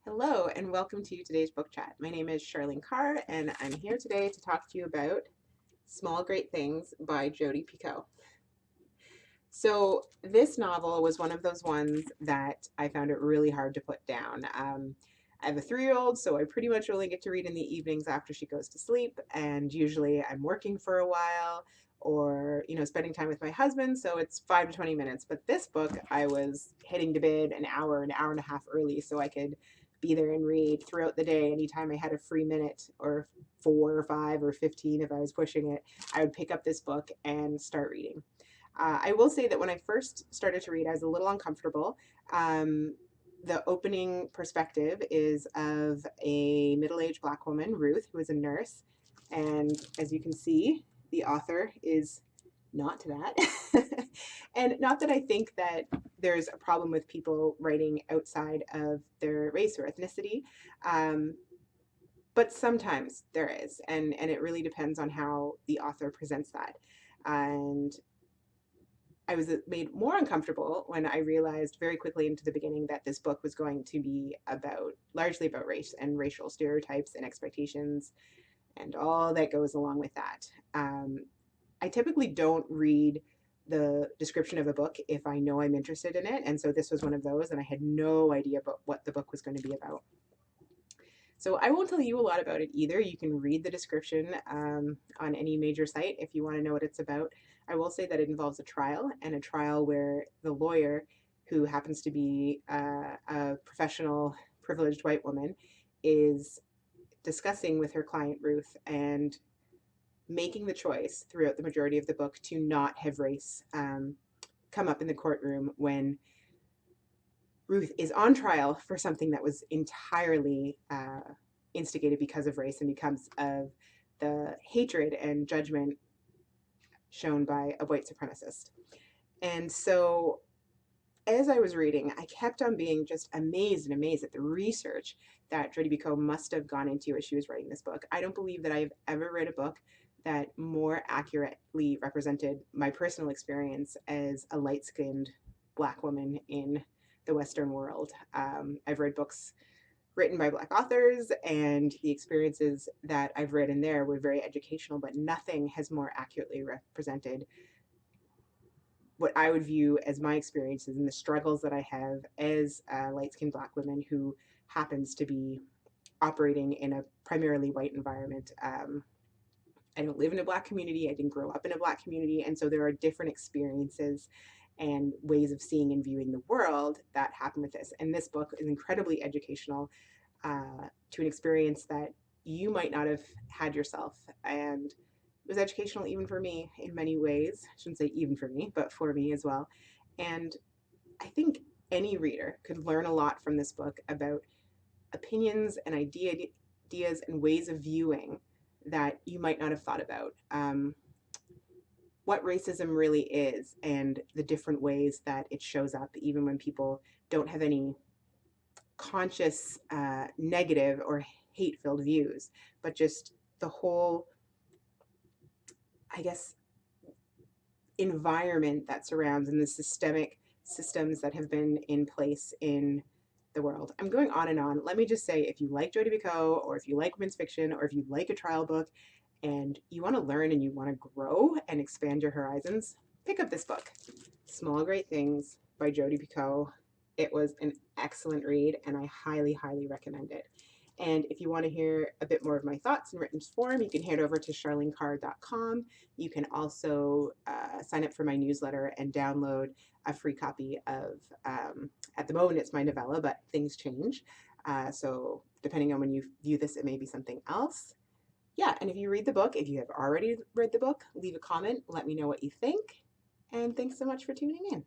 Hello and welcome to today's book chat. My name is Charlene Carr and I'm here today to talk to you about Small Great Things by Jodi Picoult. So this novel was one of those ones that I found it really hard to put down. I have a 3-year-old, so I pretty much only get to read in the evenings after she goes to sleep, and usually I'm working for a while or spending time with my husband, so it's 5 to 20 minutes. But this book I was heading to bed an hour and a half early so I could be there and read throughout the day. Anytime I had a free minute, or 4 or 5 or 15 if I was pushing it, I would pick up this book and start reading. I will say that when I first started to read, I was a little uncomfortable. Um, the opening perspective is of a middle-aged Black woman, Ruth, who is a nurse. And as you can see, the author is not that. And not that I think that there's a problem with people writing outside of their race or ethnicity, um, but sometimes there is. And it really depends on how the author presents that. And I was made more uncomfortable when I realized very quickly into the beginning that this book was going to be largely about race and racial stereotypes and expectations and all that goes along with that. I typically don't read the description of a book if I know I'm interested in it, and so this was one of those, and I had no idea about what the book was going to be about. So I won't tell you a lot about it either. You can read the description on any major site if you want to know what it's about. I will say that it involves a trial, and a trial where the lawyer, who happens to be a professional, privileged white woman, is discussing with her client Ruth and making the choice throughout the majority of the book to not have race come up in the courtroom when Ruth is on trial for something that was entirely instigated because of race and because of the hatred and judgment shown by a white supremacist. And so as I was reading, I kept on being just amazed and amazed at the research that Jodi Picoult must have gone into as she was writing this book. I don't believe that I've ever read a book that more accurately represented my personal experience as a light-skinned Black woman in the Western world. I've read books written by Black authors, and the experiences that I've read in there were very educational, but nothing has more accurately represented what I would view as my experiences and the struggles that I have as a light-skinned Black woman who happens to be operating in a primarily white environment. I don't live in a Black community. I didn't grow up in a Black community. And so there are different experiences and ways of seeing and viewing the world that happen with this. And this book is incredibly educational to an experience that you might not have had yourself. And it was educational even for me in many ways. I shouldn't say even for me, but for me as well. And I think any reader could learn a lot from this book about opinions and ideas and ways of viewing that you might not have thought about. What racism really is and the different ways that it shows up, even when people don't have any conscious negative or hate-filled views, but just the whole, I guess, environment that surrounds and the systemic systems that have been in place in the world. I'm going on and on. Let me just say, if you like Jodi Picoult, or if you like women's fiction, or if you like a trial book and you want to learn and you want to grow and expand your horizons, pick up this book, Small Great Things by Jodi Picoult. It was an excellent read and I highly, highly recommend it. And if you want to hear a bit more of my thoughts in written form, you can head over to charlenecarr.com. You can also sign up for my newsletter and download a free copy of, at the moment it's my novella, but things change. So depending on when you view this, it may be something else. Yeah, and if you read the book, if you have already read the book, leave a comment, let me know what you think. And thanks so much for tuning in.